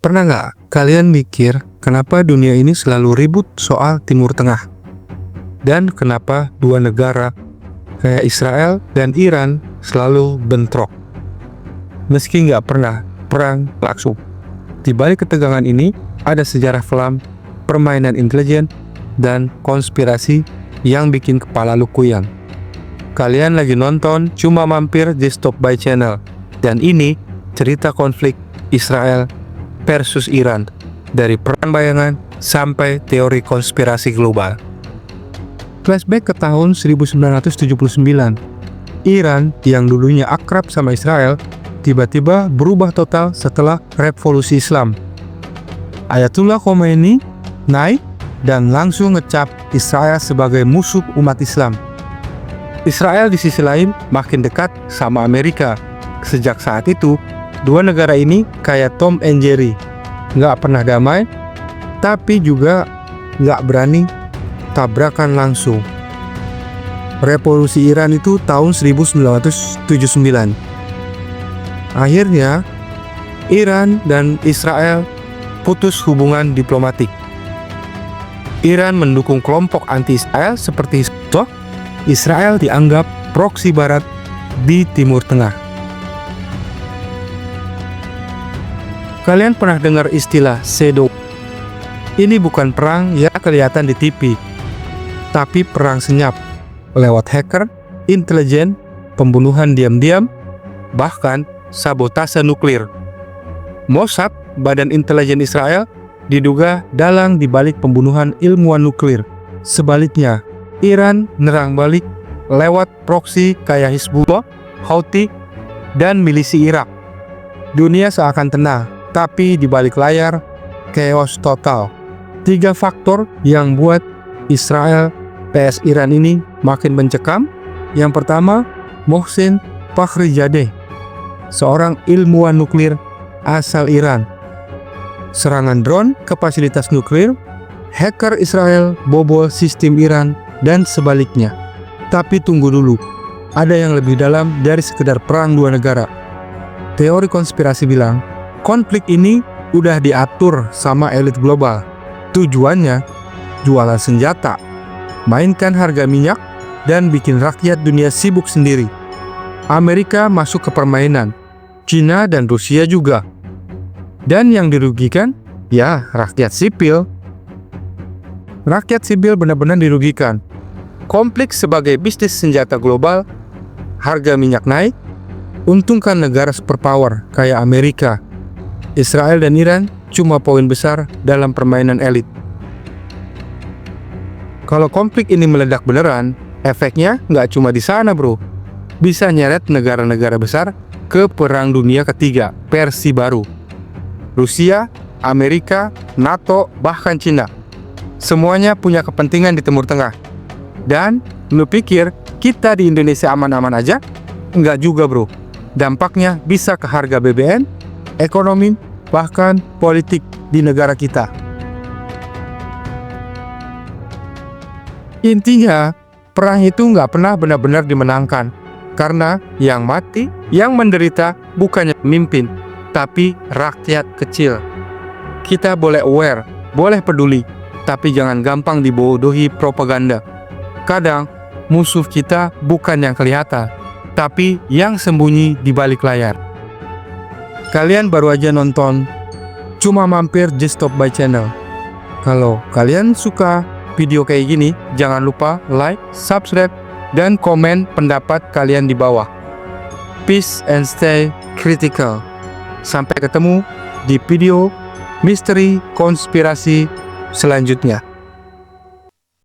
Pernah nggak kalian mikir kenapa dunia ini selalu ribut soal Timur Tengah? Dan kenapa dua negara kayak Israel dan Iran selalu bentrok? Meski nggak pernah perang langsung. Di balik ketegangan ini ada sejarah kelam, permainan intelijen, dan konspirasi yang bikin kepala lu kuyang. Kalian lagi nonton Cuma Mampir di Stop By Channel. Dan ini cerita konflik Israel versus Iran, dari perang bayangan sampai teori konspirasi global. Flashback ke tahun 1979. Iran yang dulunya akrab sama Israel tiba-tiba berubah total setelah revolusi Islam. Ayatullah Khomeini naik dan langsung ngecap Israel sebagai musuh umat Islam. Israel di sisi lain makin dekat sama Amerika. Sejak saat itu, dua negara ini kayak Tom and Jerry, nggak pernah damai, tapi juga nggak berani tabrakan langsung. Revolusi Iran itu tahun 1979. Akhirnya, Iran dan Israel putus hubungan diplomatik. Iran mendukung kelompok anti-Israel seperti Hizbullah. Israel dianggap proksi barat di Timur Tengah. Kalian pernah dengar istilah shadow? Ini bukan perang yang kelihatan di TV, tapi perang senyap lewat hacker, intelijen, pembunuhan diam-diam, bahkan sabotase nuklir. Mossad, badan intelijen Israel, diduga dalang dibalik pembunuhan ilmuwan nuklir. Sebaliknya, Iran nerang balik lewat proksi kayak Hizbullah, Houthi, dan milisi Irak. Dunia seakan tenang, tapi di balik layar, chaos total. 3 faktor yang buat Israel vs Iran ini makin mencekam. Yang pertama, Mohsen Fakhrizadeh, seorang ilmuwan nuklir asal Iran. Serangan drone ke fasilitas nuklir, hacker Israel bobol sistem Iran, dan sebaliknya. Tapi tunggu dulu, ada yang lebih dalam dari sekedar perang dua negara. Teori konspirasi bilang, konflik ini udah diatur sama elit global. Tujuannya, jualan senjata, mainkan harga minyak, dan bikin rakyat dunia sibuk sendiri. Amerika masuk ke permainan, China dan Rusia juga. Dan yang dirugikan, ya rakyat sipil. Rakyat sipil benar-benar dirugikan. Konflik sebagai bisnis senjata global, harga minyak naik, untungkan negara superpower kayak Amerika. Israel dan Iran cuma poin besar dalam permainan elit. Kalau konflik ini meledak beneran, efeknya nggak cuma di sana bro. Bisa nyeret negara-negara besar ke Perang Dunia Ketiga, versi baru. Rusia, Amerika, NATO, bahkan Cina. Semuanya punya kepentingan di Timur Tengah. Dan lu pikir kita di Indonesia aman-aman aja? Nggak juga bro. Dampaknya bisa ke harga BBM, ekonomi, bahkan politik di negara kita. Intinya, perang itu nggak pernah benar-benar dimenangkan. Karena yang mati, yang menderita bukannya pemimpin, tapi rakyat kecil. Kita boleh aware, boleh peduli, tapi jangan gampang dibodohi propaganda. Kadang, musuh kita bukan yang kelihatan, tapi yang sembunyi di balik layar. Kalian baru aja nonton Cuma Mampir di Stop By Channel. Kalau kalian suka video kayak gini, jangan lupa like, subscribe, dan komen pendapat kalian di bawah. Peace and stay critical. Sampai ketemu di video misteri konspirasi selanjutnya.